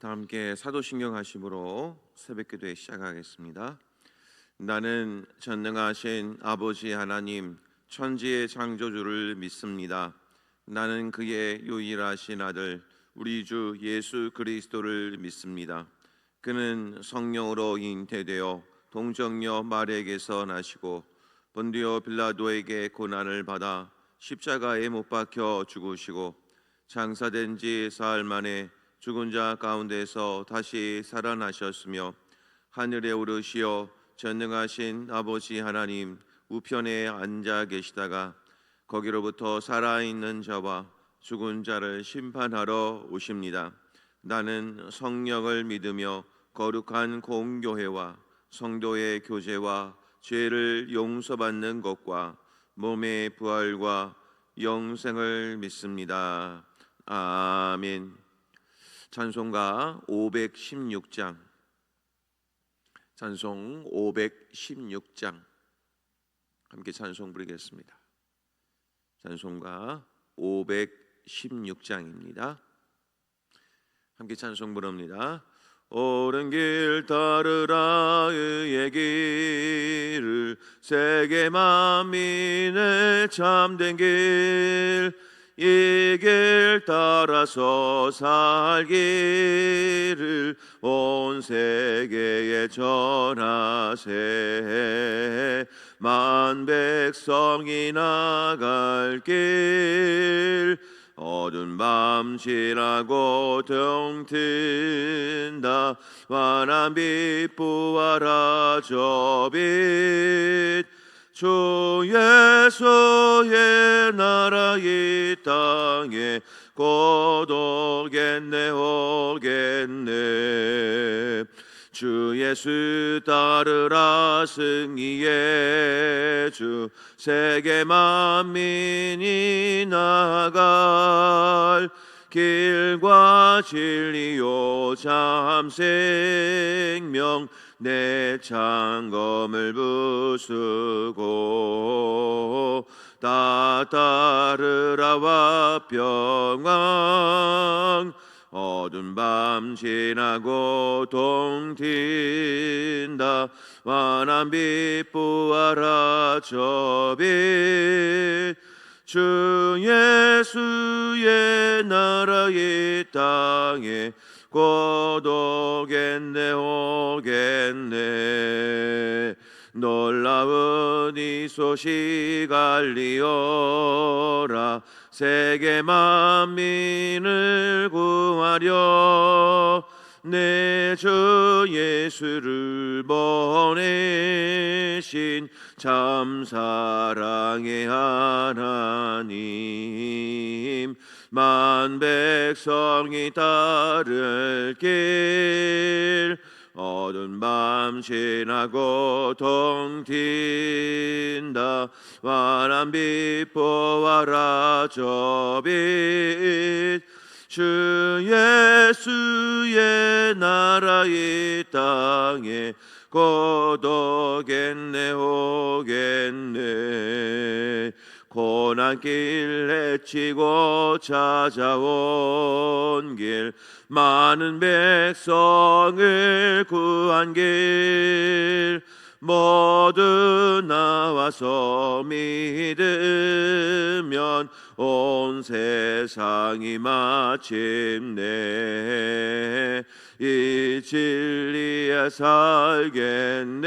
다 함께 사도신경 하심으로 새벽기도에 시작하겠습니다. 나는 전능하신 아버지 하나님 천지의 창조주를 믿습니다. 나는 그의 유일하신 아들 우리 주 예수 그리스도를 믿습니다. 그는 성령으로 잉태되어 동정녀 마리아에게서 나시고 본디오 빌라도에게 고난을 받아 십자가에 못 박혀 죽으시고 장사된 지 사흘 만에 죽은 자 가운데서 다시 살아나셨으며 하늘에 오르시어 전능하신 아버지 하나님 우편에 앉아 계시다가 거기로부터 살아있는 자와 죽은 자를 심판하러 오십니다. 나는 성령을 믿으며 거룩한 공교회와 성도의 교제와 죄를 용서받는 것과 몸의 부활과 영생을 믿습니다. 아멘. 찬송가 516장, 찬송 516장 함께 찬송 부르겠습니다. 찬송가 516장입니다. 함께 찬송 부릅니다. 옳은 길 따르라 의의 길을 세계 만민의 참된 길 이 길 따라서 살기를 온 세계에 전하세 만 백성이 나갈 길 어두운 밤 지나고 등 튼다 환한 빛 부활하 저 빛 주 예수의 나라 이 땅에 곧 오겠네 오겠네 주 예수 따르라 승리의 주 세계 만민이 나갈 길과 진리요 참 생명 내 창검을 부수고 다 따르라 화평왕 어두운 밤 지나고 동 튄다 환한 빛 부활하 저 빛 주 예수의 나라 이 땅에 곧 오겠네 오겠네 놀라운 이 소식 알리어라 세계 만민을 구하려 내 주 예수를 보내신 참 사랑의 하나님 만 백성이 따를 길 어두운 밤 지나고 동 튄다 환한 빛 부활하 저 빛 주 예수의 나라 이 땅에 곧 오겠네 오겠네 고난길 헤치고 찾아온 길 많은 백성을 구한 길 모두 나와서 믿으면 온 세상이 마침내 이 진리에 살겠네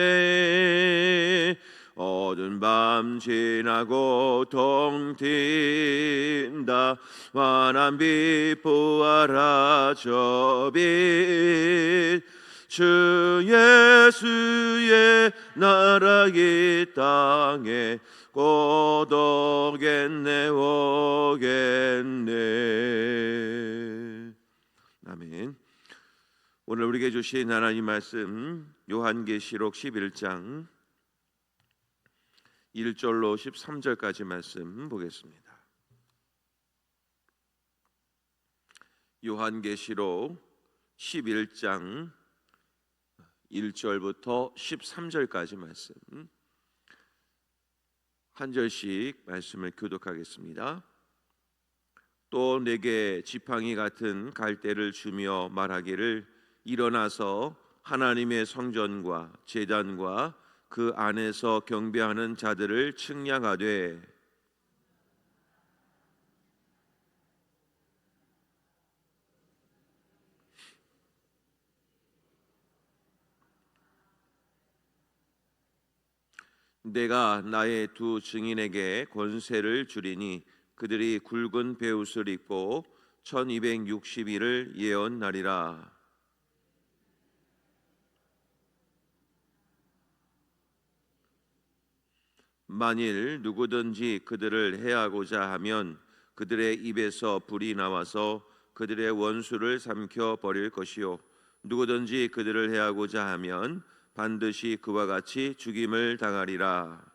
어두운 밤 지나고 동 튄다 환한 빛 부활하 저 빛 주 예수의 나라 이 땅에 곧 오겠네 오겠네. 아멘. 오늘 우리에게 주신 하나님 말씀 요한계시록 11장 1절로 13절까지 말씀 보겠습니다. 요한계시록 11장 1절부터 13절까지 말씀 한 절씩 말씀을 교독하겠습니다. 또 내게 지팡이 같은 갈대를 주며 말하기를 일어나서 하나님의 성전과 제단과 그 안에서 경배하는 자들을 측량하되 내가 나의 두 증인에게 권세를 주리니 그들이 굵은 베옷을 입고 1260일을 예언하리라. 만일 누구든지 그들을 해하고자 하면 그들의 입에서 불이 나와서 그들의 원수를 삼켜 버릴 것이요 누구든지 그들을 해하고자 하면 반드시 그와 같이 죽임을 당하리라.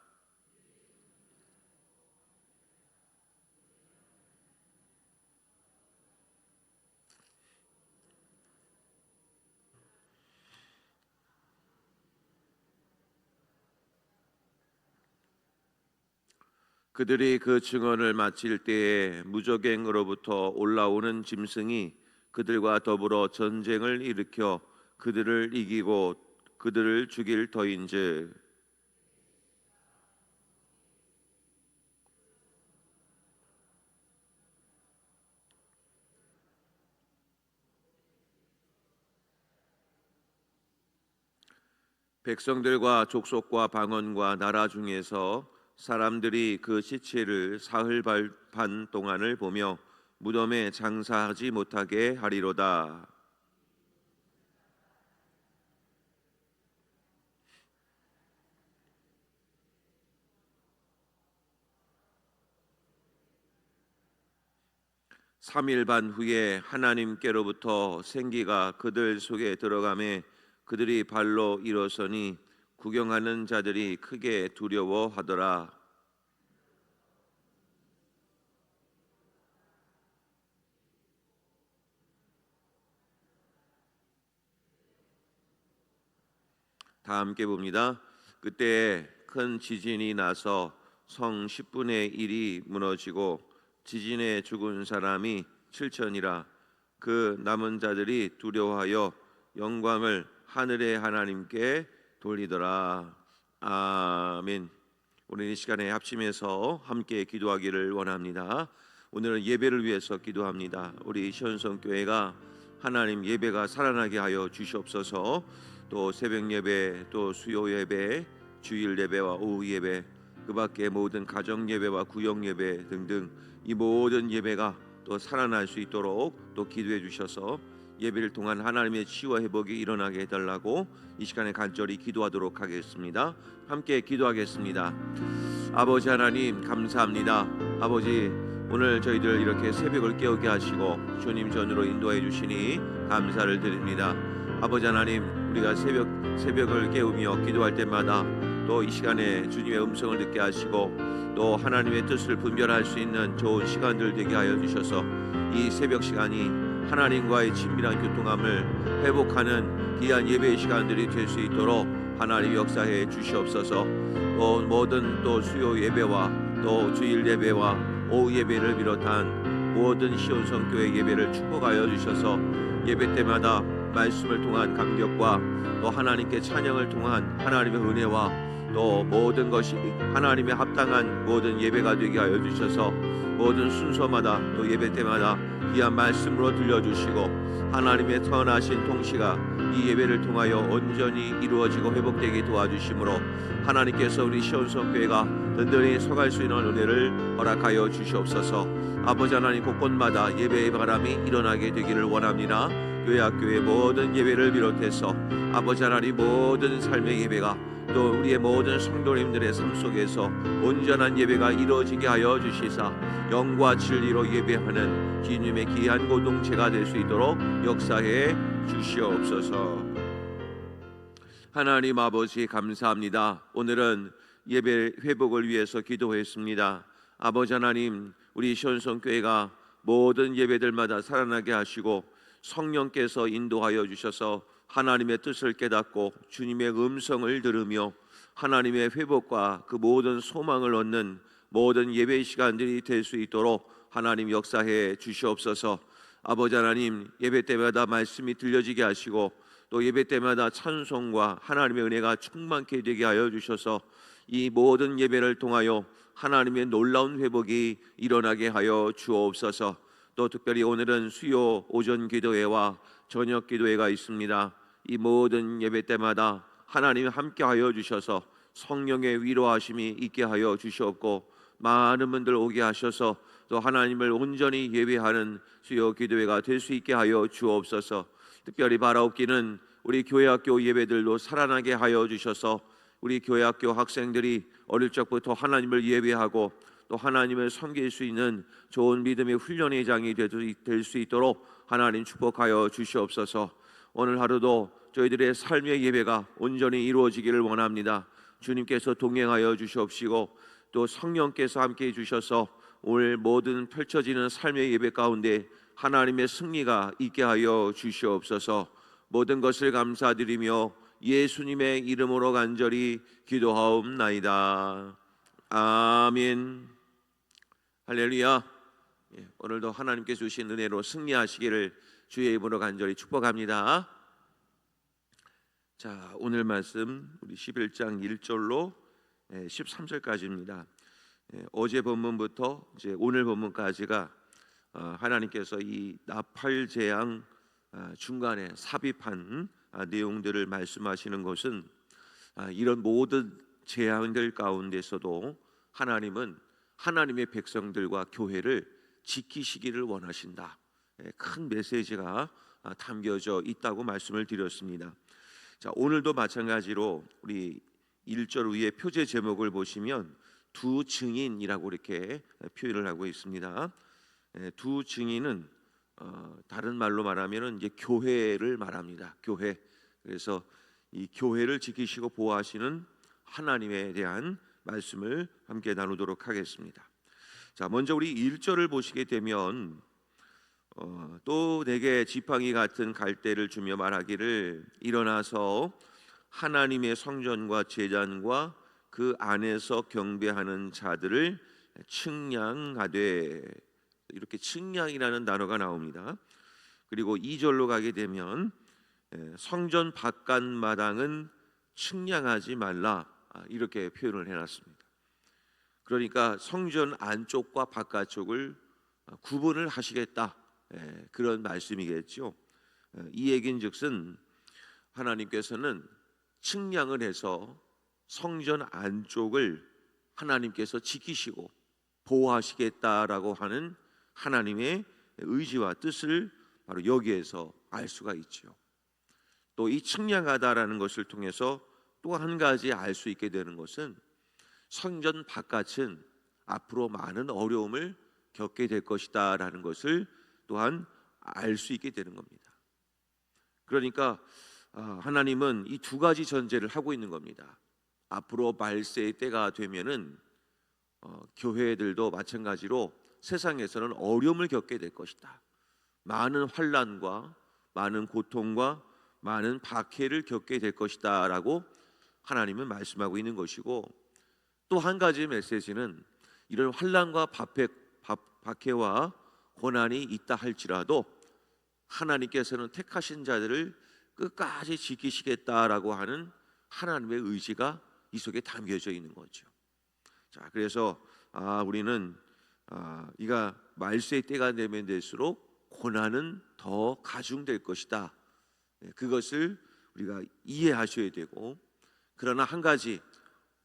그들이 그 증언을 마칠 때에 무저갱으로부터 올라오는 짐승이 그들과 더불어 전쟁을 일으켜 그들을 이기고 그들을 죽일 터인즉 백성들과 족속과 방언과 나라 중에서 사람들이 그 시체를 사흘 반 동안을 보며 무덤에 장사하지 못하게 하리로다. 3일 반 후에 하나님께로부터 생기가 그들 속에 들어가매 그들이 발로 일어서니 구경하는 자들이 크게 두려워하더라. 다 함께 봅니다. 그때 큰 지진이 나서 성 10분의 1이 무너지고 지진에 죽은 사람이 7천이라. 그 남은 자들이 두려워하여 영광을 하늘의 하나님께 돌리더라. 아멘. 우리 이 시간에 합심해서 함께 기도하기를 원합니다. 오늘은 예배를 위해서 기도합니다. 우리 시온성교회가 하나님 예배가 살아나게 하여 주시옵소서. 또 새벽 예배, 또 수요 예배, 주일 예배와 오후 예배, 그 밖에 모든 가정 예배와 구역 예배 등등 이 모든 예배가 또 살아날 수 있도록 또 기도해 주셔서 예배를 통한 하나님의 치유와 회복이 일어나게 해달라고 이 시간에 간절히 기도하도록 하겠습니다. 함께 기도하겠습니다. 아버지 하나님 감사합니다. 아버지 오늘 저희들 이렇게 새벽을 깨우게 하시고 주님 전으로 인도해 주시니 감사를 드립니다. 아버지 하나님 우리가 새벽을 깨우며 기도할 때마다 또 이 시간에 주님의 음성을 듣게 하시고 또 하나님의 뜻을 분별할 수 있는 좋은 시간들 되게 하여 주셔서 이 새벽 시간이 하나님과의 친밀한 교통함을 회복하는 귀한 예배의 시간들이 될 수 있도록 하나님 역사해 주시옵소서. 또 모든 또 수요 예배와 또 주일 예배와 오후 예배를 비롯한 모든 시온성교회 예배를 축복하여 주셔서 예배 때마다 말씀을 통한 감격과 또 하나님께 찬양을 통한 하나님의 은혜와 또 모든 것이 하나님의 합당한 모든 예배가 되게 하여 주셔서 모든 순서마다 또 예배 때마다 귀한 말씀으로 들려주시고 하나님의 선하신 통치가 이 예배를 통하여 온전히 이루어지고 회복되게 도와주심으로 하나님께서 우리 시온성교회가 든든히 서갈 수 있는 은혜를 허락하여 주시옵소서. 아버지 하나님 곳곳마다 예배의 바람이 일어나게 되기를 원합니다. 교회 학교의 모든 예배를 비롯해서 아버지 하나님 모든 삶의 예배가 또 우리의 모든 성도님들의 삶 속에서 온전한 예배가 이루어지게 하여 주시사 영과 진리로 예배하는 주님의 귀한 공동체가 될 수 있도록 역사해 주시옵소서. 하나님 아버지 감사합니다. 오늘은 예배 회복을 위해서 기도했습니다. 아버지 하나님 우리 시온성교회가 모든 예배들마다 살아나게 하시고 성령께서 인도하여 주셔서 하나님의 뜻을 깨닫고 주님의 음성을 들으며 하나님의 회복과 그 모든 소망을 얻는 모든 예배 시간들이 될 수 있도록 하나님 역사해 주시옵소서. 아버지 하나님, 예배 때마다 말씀이 들려지게 하시고 또 예배 때마다 찬송과 하나님의 은혜가 충만케 되게 하여 주셔서 이 모든 예배를 통하여 하나님의 놀라운 회복이 일어나게 하여 주옵소서. 또 특별히 오늘은 수요 오전 기도회와 저녁 기도회가 있습니다. 이 모든 예배 때마다 하나님 함께 하여 주셔서 성령의 위로하심이 있게 하여 주시옵고 많은 분들 오게 하셔서 또 하나님을 온전히 예배하는 수요 기도회가 될 수 있게 하여 주옵소서. 특별히 바라옵기는 우리 교회학교 예배들도 살아나게 하여 주셔서 우리 교회학교 학생들이 어릴 적부터 하나님을 예배하고 또 하나님을 섬길 수 있는 좋은 믿음의 훈련의 장이 될 수 있도록 하나님 축복하여 주시옵소서. 오늘 하루도 저희들의 삶의 예배가 온전히 이루어지기를 원합니다. 주님께서 동행하여 주시옵시고 또 성령께서 함께 해주셔서 오늘 모든 펼쳐지는 삶의 예배 가운데 하나님의 승리가 있게 하여 주시옵소서. 모든 것을 감사드리며 예수님의 이름으로 간절히 기도하옵나이다. 아멘. 할렐루야. 오늘도 하나님께서 주신 은혜로 승리하시기를 주의 이름으로 간절히 축복합니다. 자, 오늘 말씀 우리 11장 1절로 13절까지입니다. 어제 본문부터 이제 오늘 본문까지가 하나님께서 이 나팔 재앙 중간에 삽입한 내용들을 말씀하시는 것은 이런 모든 재앙들 가운데서도 하나님은 하나님의 백성들과 교회를 지키시기를 원하신다. 큰 메시지가 담겨져 있다고 말씀을 드렸습니다. 자, 오늘도 마찬가지로 우리 1절 위에 표제 제목을 보시면 두 증인이라고 이렇게 표현을 하고 있습니다. 두 증인은 다른 말로 말하면은 이제 교회를 말합니다. 교회. 그래서 이 교회를 지키시고 보호하시는 하나님에 대한 말씀을 함께 나누도록 하겠습니다. 자, 먼저 우리 1절을 보시게 되면 또 내게 지팡이 같은 갈대를 주며 말하기를 일어나서 하나님의 성전과 제단과 그 안에서 경배하는 자들을 측량하되, 이렇게 측량이라는 단어가 나옵니다. 그리고 2절로 가게 되면 성전 바깥 마당은 측량하지 말라, 이렇게 표현을 해놨습니다. 그러니까 성전 안쪽과 바깥쪽을 구분을 하시겠다, 그런 말씀이겠죠. 이 얘긴즉슨 하나님께서는 측량을 해서 성전 안쪽을 하나님께서 지키시고 보호하시겠다라고 하는 하나님의 의지와 뜻을 바로 여기에서 알 수가 있죠. 또 이 측량하다라는 것을 통해서 또 한 가지 알 수 있게 되는 것은 성전 바깥은 앞으로 많은 어려움을 겪게 될 것이다라는 것을 또한 알 수 있게 되는 겁니다. 그러니까 하나님은 이 두 가지 전제를 하고 있는 겁니다. 앞으로 말세의 때가 되면은 교회들도 마찬가지로 세상에서는 어려움을 겪게 될 것이다. 많은 환난과 많은 고통과 많은 박해를 겪게 될 것이다라고 하나님은 말씀하고 있는 것이고, 또 한 가지 메시지는 이런 환난과 박해와 고난이 있다 할지라도 하나님께서는 택하신 자들을 끝까지 지키시겠다라고 하는 하나님의 의지가 이 속에 담겨져 있는 거죠. 자, 그래서 우리는 이가 말세의 때가 되면 될수록 고난은 더 가중될 것이다. 그것을 우리가 이해하셔야 되고, 그러나 한 가지,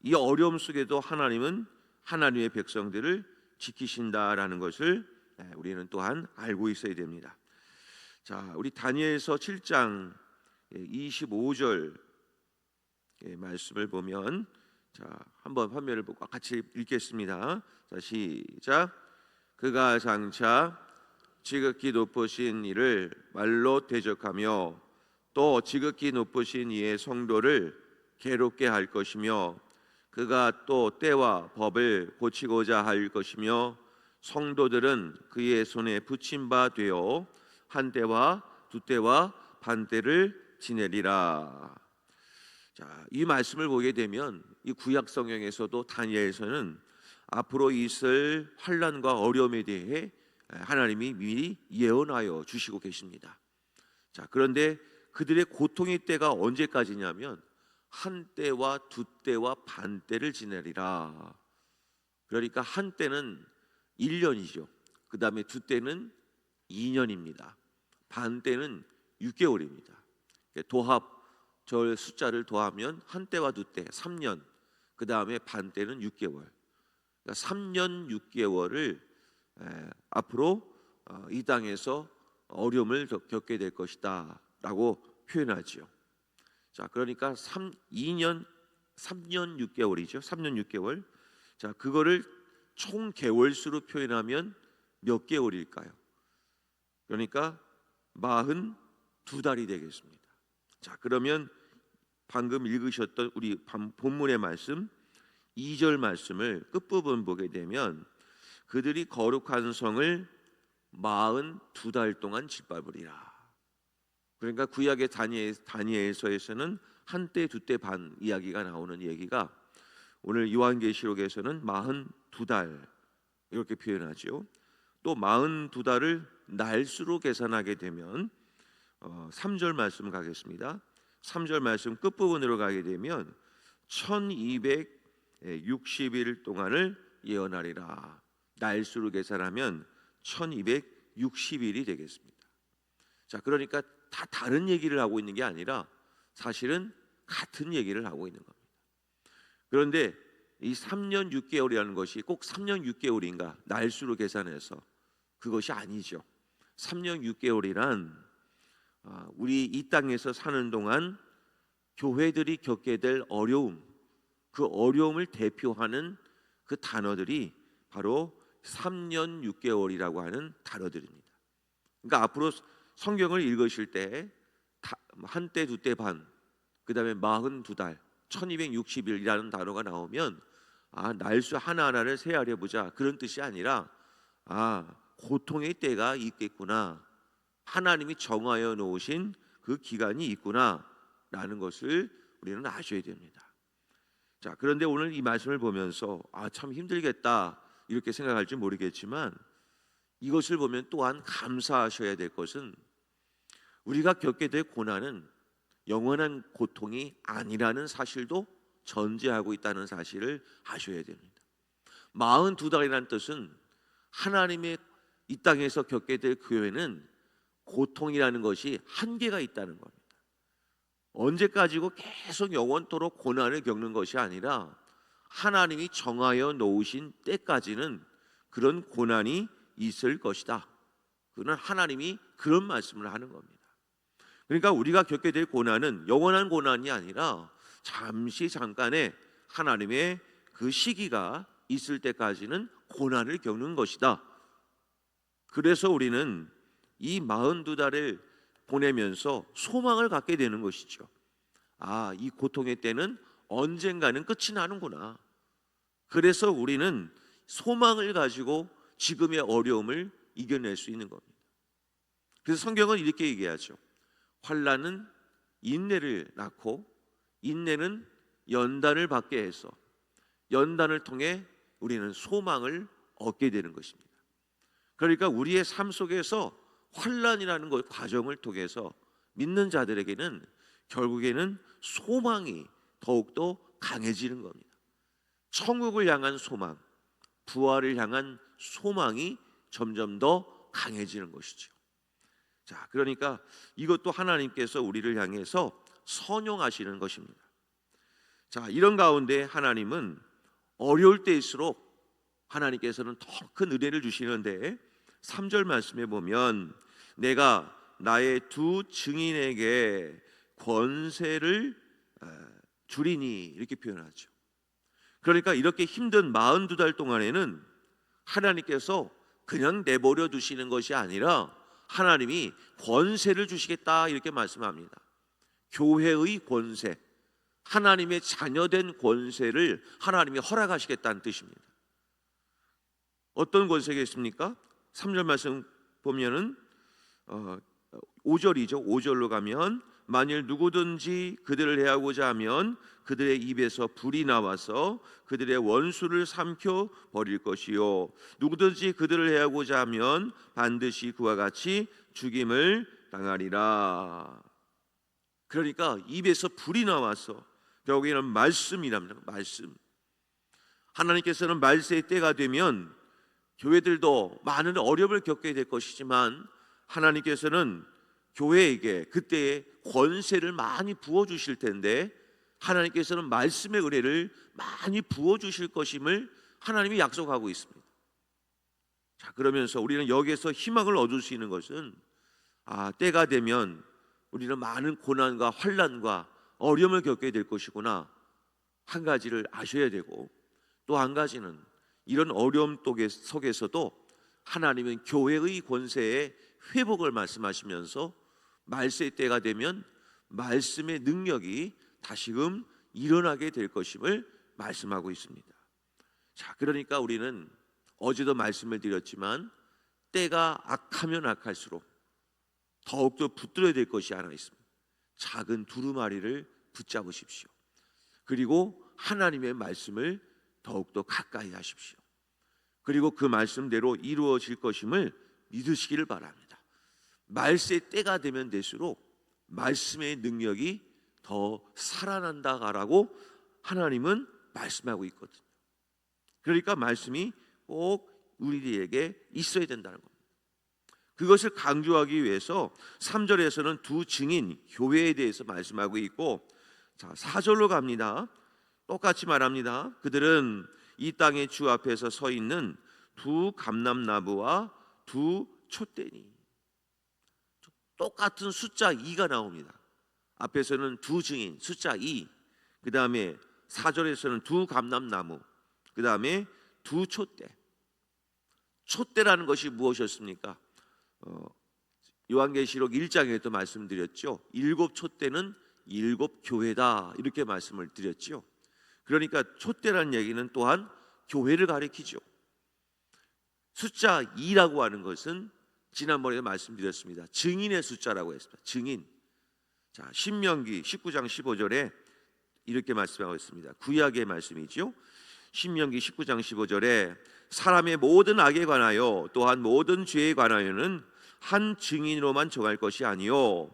이 어려움 속에도 하나님은 하나님의 백성들을 지키신다라는 것을 우리는 또한 알고 있어야 됩니다. 자, 우리 다니엘서 7장 25절 말씀을 보면, 자, 한번 화면을 보고 같이 읽겠습니다. 자, 시작. 그가 장차 지극히 높으신 이를 말로 대적하며 또 지극히 높으신 이의 성도를 괴롭게 할 것이며, 그가 또 때와 법을 고치고자 할 것이며, 성도들은 그의 손에 붙임 바 되어 한 때와 두 때와 반 때를 지내리라. 자, 이 말씀을 보게 되면 이 구약 성경에서도 다니엘서는 앞으로 있을 환난과 어려움에 대해 하나님이 미리 예언하여 주시고 계십니다. 자, 그런데 그들의 고통의 때가 언제까지냐면 한 때와 두 때와 반 때를 지내리라. 그러니까 한 때는 1년이죠. 그 다음에 두 때는 2년입니다. 반 때는 6개월입니다. 도합 절 숫자를 더하면 한 때와 두 때 3년, 그 다음에 반 때는 6개월. 그러니까 3년 6개월을 앞으로 이 땅에서 어려움을 겪게 될 것이다 라고 표현하죠. 자, 그러니까 3년 6개월이죠. 3년 6개월. 자, 그거를 총 개월수로 표현하면 몇 개월일까요? 그러니까 42달이 되겠습니다. 자, 그러면 방금 읽으셨던 우리 본문의 말씀 2절 말씀을 끝부분 보게 되면 그들이 거룩한 성을 42달 동안 짓밟으리라. 그러니까 구약의 다니엘서에서는 한때 두 때 반 이야기가 나오는 얘기가 오늘 요한계시록에서는 42달 이렇게 표현하죠. 또 42달을 날수로 계산하게 되면 3절 말씀 가겠습니다. 3절 말씀 끝부분으로 가게 되면 1260일 동안을 예언하리라. 날수로 계산하면 1260일이 되겠습니다. 자, 그러니까 다 다른 얘기를 하고 있는 게 아니라 사실은 같은 얘기를 하고 있는 겁니다. 그런데 이 3년 6개월이라는 것이 꼭 3년 6개월인가 날수로 계산해서 그것이 아니죠. 3년 6개월이란 우리 이 땅에서 사는 동안 교회들이 겪게 될 어려움, 그 어려움을 대표하는 그 단어들이 바로 3년 6개월이라고 하는 단어들입니다. 그러니까 앞으로 성경을 읽으실 때 한 때, 두 때 반, 그 다음에 42달, 1260일이라는 단어가 나오면 날수 하나하나를 세하려 보자 그런 뜻이 아니라 고통의 때가 있겠구나, 하나님이 정하여 놓으신 그 기간이 있구나 라는 것을 우리는 아셔야 됩니다. 자, 그런데 오늘 이 말씀을 보면서 참 힘들겠다 이렇게 생각할지 모르겠지만 이것을 보면 또한 감사하셔야 될 것은 우리가 겪게 될 고난은 영원한 고통이 아니라는 사실도 전제하고 있다는 사실을 아셔야 됩니다. 42달이라는 뜻은 하나님의 이 땅에서 겪게 될 교회는 고통이라는 것이 한계가 있다는 겁니다. 언제까지고 계속 영원토록 고난을 겪는 것이 아니라 하나님이 정하여 놓으신 때까지는 그런 고난이 있을 것이다. 그는 하나님이 그런 말씀을 하는 겁니다. 그러니까 우리가 겪게 될 고난은 영원한 고난이 아니라 잠깐의 하나님의 그 시기가 있을 때까지는 고난을 겪는 것이다. 그래서 우리는 이 42달을 보내면서 소망을 갖게 되는 것이죠. 이 고통의 때는 언젠가는 끝이 나는구나. 그래서 우리는 소망을 가지고 지금의 어려움을 이겨낼 수 있는 겁니다. 그래서 성경은 이렇게 얘기하죠. 환난은 인내를 낳고 인내는 연단을 받게 해서 연단을 통해 우리는 소망을 얻게 되는 것입니다. 그러니까 우리의 삶 속에서 환난이라는 과정을 통해서 믿는 자들에게는 결국에는 소망이 더욱더 강해지는 겁니다. 천국을 향한 소망, 부활을 향한 소망이 점점 더 강해지는 것이죠. 자, 그러니까 이것도 하나님께서 우리를 향해서 선용하시는 것입니다. 자, 이런 가운데 하나님은 어려울 때일수록 하나님께서는 더 큰 은혜를 주시는데 3절 말씀에 보면 내가 나의 두 증인에게 권세를 주리니 이렇게 표현하죠. 그러니까 이렇게 힘든 42달 동안에는 하나님께서 그냥 내버려 두시는 것이 아니라 하나님이 권세를 주시겠다 이렇게 말씀합니다. 교회의 권세, 하나님의 자녀된 권세를 하나님이 허락하시겠다는 뜻입니다. 어떤 권세가 있습니까? 3절 말씀 보면은 5절이죠. 5절로 가면 만일 누구든지 그들을 해하고자 하면 그들의 입에서 불이 나와서 그들의 원수를 삼켜 버릴 것이요 누구든지 그들을 해하고자 하면 반드시 그와 같이 죽임을 당하리라. 그러니까 입에서 불이 나와서 결국에는 말씀이랍니다. 말씀. 하나님께서는 말세의 때가 되면 교회들도 많은 어려움을 겪게 될 것이지만 하나님께서는 교회에게 그때의 권세를 많이 부어주실 텐데 하나님께서는 말씀의 은혜를 많이 부어주실 것임을 하나님이 약속하고 있습니다. 자, 그러면서 우리는 여기에서 희망을 얻을 수 있는 것은 때가 되면 우리는 많은 고난과 환난과 어려움을 겪게 될 것이구나 한 가지를 아셔야 되고, 또 한 가지는 이런 어려움 속에서도 하나님은 교회의 권세의 회복을 말씀하시면서 말세의 때가 되면 말씀의 능력이 다시금 일어나게 될 것임을 말씀하고 있습니다. 자, 그러니까 우리는 어제도 말씀을 드렸지만 때가 악하면 악할수록 더욱더 붙들어야 될 것이 하나 있습니다. 작은 두루마리를 붙잡으십시오. 그리고 하나님의 말씀을 더욱더 가까이 하십시오. 그리고 그 말씀대로 이루어질 것임을 믿으시기를 바랍니다. 말세의 때가 되면 될수록 말씀의 능력이 더 살아난다라고 하나님은 말씀하고 있거든요. 그러니까 말씀이 꼭 우리에게 있어야 된다는 겁니다. 그것을 강조하기 위해서 3절에서는 두 증인 교회에 대해서 말씀하고 있고, 자 4절로 갑니다. 똑같이 말합니다. 그들은 이 땅의 주 앞에서 서 있는 두 감람나무와 두 촛대니. 똑같은 숫자 2가 나옵니다. 앞에서는 두 증인 숫자 2, 그 다음에 4절에서는 두 감람나무, 그 다음에 두 촛대. 촛대라는 것이 무엇이었습니까? 요한계시록 1장에도 말씀드렸죠. 7 촛대는 7 교회다 이렇게 말씀을 드렸죠. 그러니까 촛대라는 얘기는 또한 교회를 가리키죠. 숫자 2라고 하는 것은 지난번에 말씀드렸습니다. 증인의 숫자라고 했습니다. 증인. 자, 신명기 19장 15절에 이렇게 말씀하고 있습니다. 구약의 말씀이죠. 신명기 19장 15절에 사람의 모든 악에 관하여 또한 모든 죄에 관하여는 한 증인으로만 정할 것이 아니요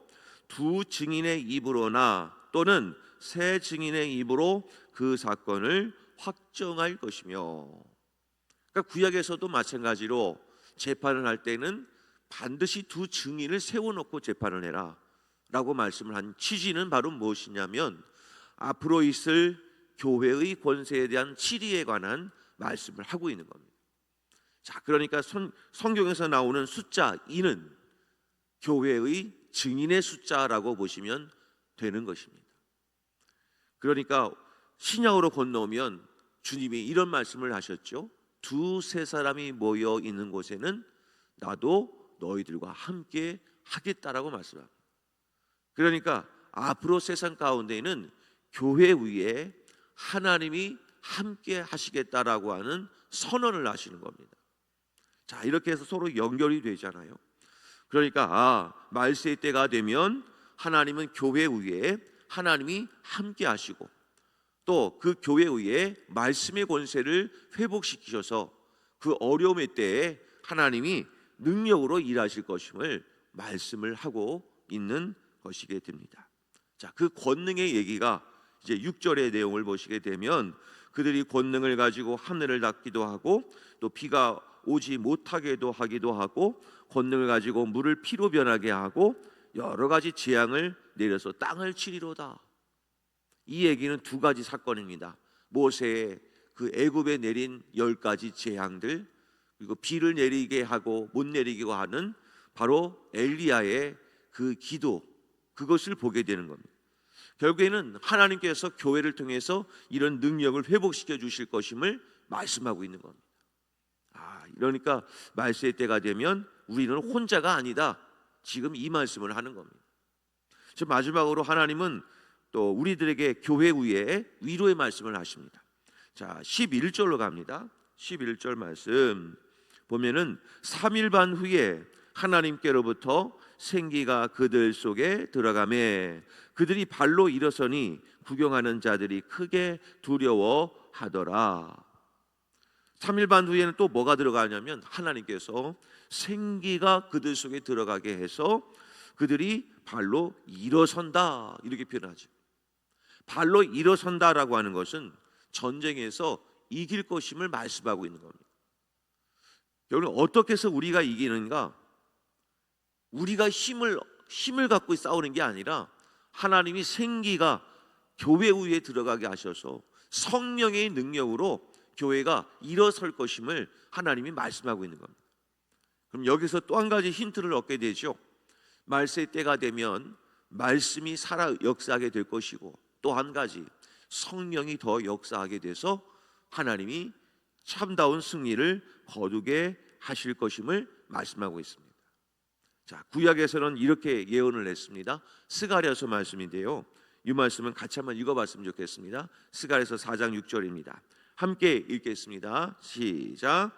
두 증인의 입으로나 또는 세 증인의 입으로 그 사건을 확정할 것이며. 그러니까 구약에서도 마찬가지로 재판을 할 때는 반드시 두 증인을 세워놓고 재판을 해라 라고 말씀을 한 취지는 바로 무엇이냐면 앞으로 있을 교회의 권세에 대한 치리에 관한 말씀을 하고 있는 겁니다. 자, 그러니까 성경에서 나오는 숫자 2는 교회의 증인의 숫자라고 보시면 되는 것입니다. 그러니까 신약으로 건너오면 주님이 이런 말씀을 하셨죠. 두세 사람이 모여 있는 곳에는 나도 너희들과 함께 하겠다라고 말씀합니다. 그러니까 앞으로 세상 가운데에는 교회 위에 하나님이 함께 하시겠다라고 하는 선언을 하시는 겁니다. 자, 이렇게 해서 서로 연결이 되잖아요. 그러니까 말세의 때가 되면 하나님은 교회 위에 하나님이 함께 하시고 또 그 교회 위에 말씀의 권세를 회복시키셔서 그 어려움의 때에 하나님이 능력으로 일하실 것임을 말씀을 하고 있는 것이게 됩니다. 자, 그 권능의 얘기가 이제 6절의 내용을 보시게 되면 그들이 권능을 가지고 하늘을 닫기도 하고 또 비가 오지 못하게도 하기도 하고 권능을 가지고 물을 피로 변하게 하고 여러 가지 재앙을 내려서 땅을 치리로다. 이 얘기는 두 가지 사건입니다. 모세의 그 애굽에 내린 10가지 재앙들, 그리고 비를 내리게 하고 못 내리게 하는 바로 엘리야의 그 기도, 그것을 보게 되는 겁니다. 결국에는 하나님께서 교회를 통해서 이런 능력을 회복시켜 주실 것임을 말씀하고 있는 겁니다. 그러니까 말세의 때가 되면 우리는 혼자가 아니다, 지금 이 말씀을 하는 겁니다. 마지막으로 하나님은 또 우리들에게 교회 위에 위로의 말씀을 하십니다. 자, 11절로 갑니다. 11절 말씀 보면은 3일 반 후에 하나님께로부터 생기가 그들 속에 들어가매 그들이 발로 일어서니 구경하는 자들이 크게 두려워하더라. 3일 반 후에는 또 뭐가 들어가냐면 하나님께서 생기가 그들 속에 들어가게 해서 그들이 발로 일어선다 이렇게 표현하죠. 발로 일어선다라고 하는 것은 전쟁에서 이길 것임을 말씀하고 있는 겁니다. 여러분, 어떻게 해서 우리가 이기는가? 우리가 힘을 갖고 싸우는 게 아니라 하나님이 생기가 교회 위에 들어가게 하셔서 성령의 능력으로 교회가 일어설 것임을 하나님이 말씀하고 있는 겁니다. 그럼 여기서 또 한 가지 힌트를 얻게 되죠. 말세의 때가 되면 말씀이 살아 역사하게 될 것이고, 또 한 가지 성령이 더 역사하게 돼서 하나님이 참다운 승리를 거두게 하실 것임을 말씀하고 있습니다. 자, 구약에서는 이렇게 예언을 했습니다. 스가랴서 말씀인데요, 이 말씀은 같이 한번 읽어봤으면 좋겠습니다. 스가랴서 4장 6절입니다. 함께 읽겠습니다. 시작.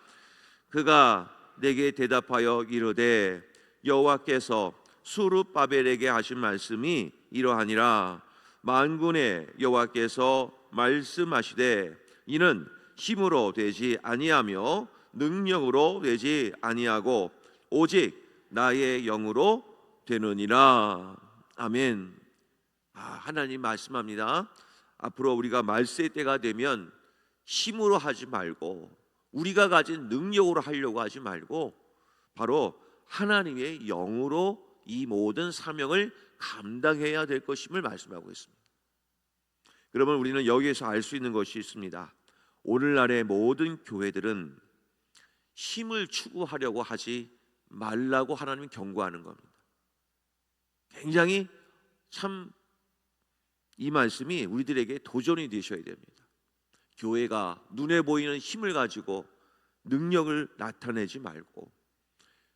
그가 내게 대답하여 이르되 여호와께서 수룹바벨에게 하신 말씀이 이러하니라. 만군의 여호와께서 말씀하시되 이는 힘으로 되지 아니하며 능력으로 되지 아니하고 오직 나의 영으로 되느니라. 아멘. 하나님 말씀합니다. 앞으로 우리가 말세의 때가 되면 힘으로 하지 말고 우리가 가진 능력으로 하려고 하지 말고 바로 하나님의 영으로 이 모든 사명을 감당해야 될 것임을 말씀하고 있습니다. 그러면 우리는 여기에서 알 수 있는 것이 있습니다. 오늘날의 모든 교회들은 힘을 추구하려고 하지 말라고 하나님이 경고하는 겁니다. 굉장히 참 이 말씀이 우리들에게 도전이 되셔야 됩니다. 교회가 눈에 보이는 힘을 가지고 능력을 나타내지 말고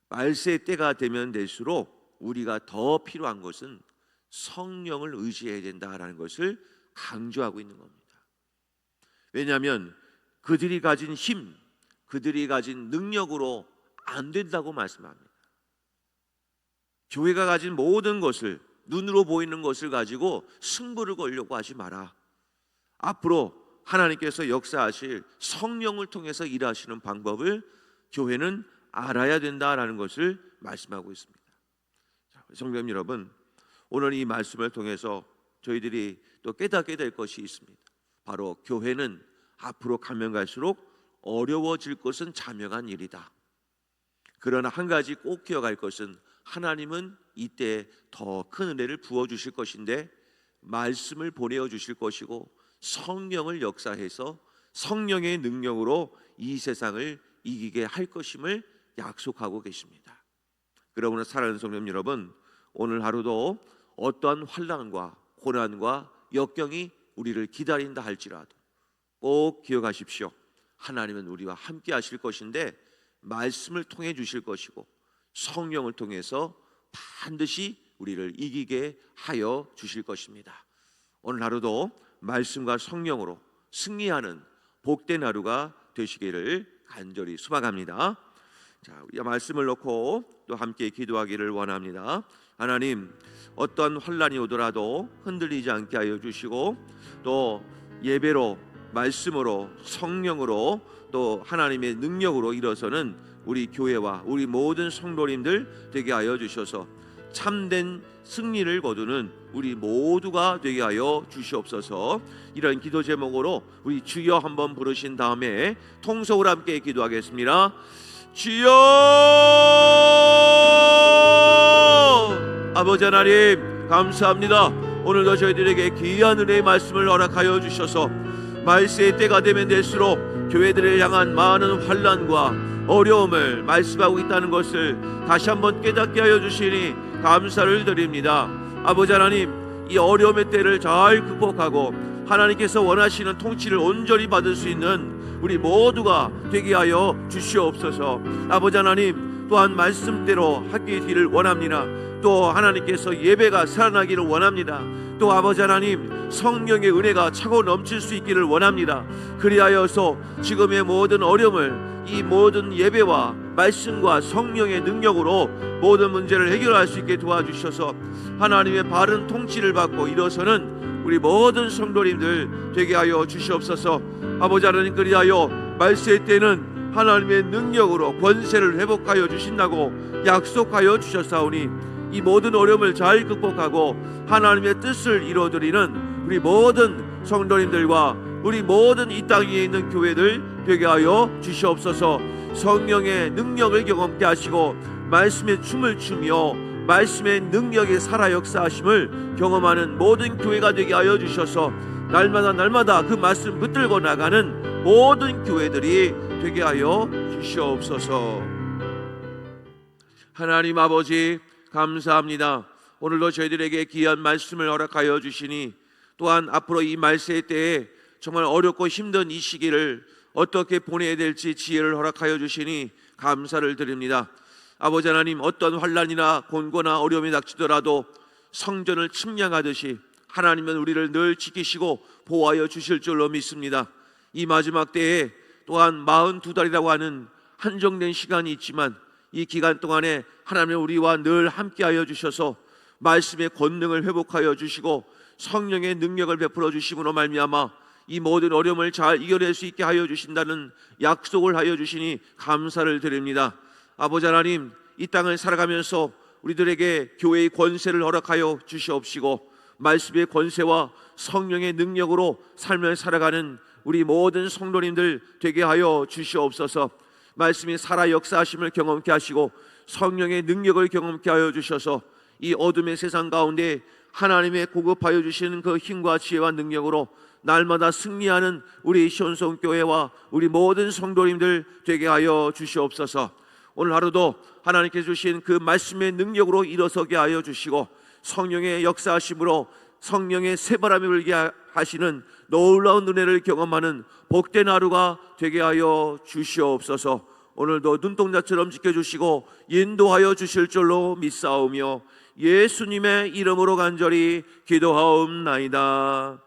말세의 때가 되면 될수록 우리가 더 필요한 것은 성령을 의지해야 된다라는 것을 강조하고 있는 겁니다. 왜냐하면 그들이 가진 힘, 그들이 가진 능력으로 안 된다고 말씀합니다. 교회가 가진 모든 것을, 눈으로 보이는 것을 가지고 승부를 걸려고 하지 마라. 앞으로 하나님께서 역사하실 성령을 통해서 일하시는 방법을 교회는 알아야 된다라는 것을 말씀하고 있습니다. 성도님 여러분, 오늘 이 말씀을 통해서 저희들이 또 깨닫게 될 것이 있습니다. 바로 교회는 앞으로 가면 갈수록 어려워질 것은 자명한 일이다. 그러나 한 가지 꼭 기억할 것은 하나님은 이때 더 큰 은혜를 부어주실 것인데 말씀을 보내어 주실 것이고 성령을 역사해서 성령의 능력으로 이 세상을 이기게 할 것임을 약속하고 계십니다. 그러므로 사랑하는 성도님 여러분, 오늘 하루도 어떠한 환난과 고난과 역경이 우리를 기다린다 할지라도 꼭 기억하십시오. 하나님은 우리와 함께 하실 것인데 말씀을 통해 주실 것이고 성령을 통해서 반드시 우리를 이기게 하여 주실 것입니다. 오늘 하루도 말씀과 성령으로 승리하는 복된 하루가 되시기를 간절히 소망합니다. 자, 우리 말씀을 놓고 또 함께 기도하기를 원합니다. 하나님, 어떤 환난이 오더라도 흔들리지 않게 하여 주시고 또 예배로, 말씀으로, 성령으로 또 하나님의 능력으로 일어서는 우리 교회와 우리 모든 성도님들 되게 하여 주셔서 참된 승리를 거두는 우리 모두가 되게 하여 주시옵소서. 이런 기도 제목으로 우리 주여 한번 부르신 다음에 통성으로 함께 기도하겠습니다. 주여! 아버지 하나님 감사합니다. 오늘도 저희들에게 귀한 은혜의 말씀을 허락하여 주셔서 말세의 때가 되면 될수록 교회들을 향한 많은 환난과 어려움을 말씀하고 있다는 것을 다시 한번 깨닫게 하여 주시니 감사를 드립니다. 아버지 하나님, 이 어려움의 때를 잘 극복하고 하나님께서 원하시는 통치를 온전히 받을 수 있는 우리 모두가 되게 하여 주시옵소서. 아버지 하나님, 또한 말씀대로 하기를 원합니다. 또 하나님께서 예배가 살아나기를 원합니다. 또 아버지 하나님, 성령의 은혜가 차고 넘칠 수 있기를 원합니다. 그리하여서 지금의 모든 어려움을 이 모든 예배와 말씀과 성령의 능력으로 모든 문제를 해결할 수 있게 도와주셔서 하나님의 바른 통치를 받고 일어서는 우리 모든 성도님들 되게 하여 주시옵소서. 아버지 하나님, 그리하여 말세의 때는 하나님의 능력으로 권세를 회복하여 주신다고 약속하여 주셨사오니 이 모든 어려움을 잘 극복하고 하나님의 뜻을 이루어드리는 우리 모든 성도님들과 우리 모든 이 땅에 있는 교회들 되게 하여 주시옵소서. 성령의 능력을 경험케 하시고 말씀의 춤을 추며 말씀의 능력이 살아 역사하심을 경험하는 모든 교회가 되게 하여 주셔서 날마다 그 말씀 붙들고 나가는 모든 교회들이 되게 하여 주시옵소서. 하나님 아버지, 감사합니다. 오늘도 저희들에게 귀한 말씀을 허락하여 주시니 또한 앞으로 이 말세의 때에 정말 어렵고 힘든 이 시기를 어떻게 보내야 될지 지혜를 허락하여 주시니 감사를 드립니다. 아버지 하나님, 어떤 환난이나 곤고나 어려움이 닥치더라도 성전을 측량하듯이 하나님은 우리를 늘 지키시고 보호하여 주실 줄로 믿습니다. 이 마지막 때에 또한 42달이라고 하는 한정된 시간이 있지만 이 기간 동안에 하나님은 우리와 늘 함께하여 주셔서 말씀의 권능을 회복하여 주시고 성령의 능력을 베풀어 주심으로 말미암아 이 모든 어려움을 잘 이겨낼 수 있게 하여 주신다는 약속을 하여 주시니 감사를 드립니다. 아버지 하나님, 이 땅을 살아가면서 우리들에게 교회의 권세를 허락하여 주시옵시고 말씀의 권세와 성령의 능력으로 삶을 살아가는 우리 모든 성도님들 되게 하여 주시옵소서. 말씀이 살아 역사하심을 경험케 하시고 성령의 능력을 경험케 하여 주셔서 이 어둠의 세상 가운데 하나님의 공급하여 주시는 그 힘과 지혜와 능력으로 날마다 승리하는 우리 시온성교회와 우리 모든 성도님들 되게 하여 주시옵소서. 오늘 하루도 하나님께서 주신 그 말씀의 능력으로 일어서게 하여 주시고 성령의 역사하심으로 성령의 새바람이 불게 하시는 놀라운 은혜를 경험하는 복된 하루가 되게 하여 주시옵소서. 오늘도 눈동자처럼 지켜주시고 인도하여 주실 줄로 믿사오며 예수님의 이름으로 간절히 기도하옵나이다.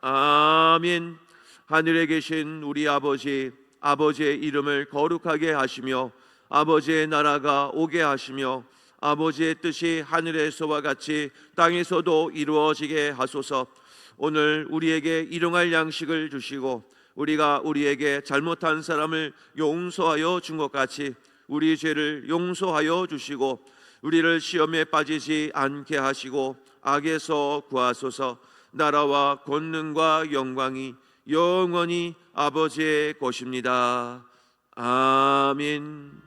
아멘. 하늘에 계신 우리 아버지, 아버지의 이름을 거룩하게 하시며 아버지의 나라가 오게 하시며 아버지의 뜻이 하늘에서와 같이 땅에서도 이루어지게 하소서. 오늘 우리에게 일용할 양식을 주시고 우리가 우리에게 잘못한 사람을 용서하여 준 것 같이 우리 죄를 용서하여 주시고 우리를 시험에 빠지지 않게 하시고 악에서 구하소서. 나라와 권능과 영광이 영원히 아버지의 것입니다. 아멘.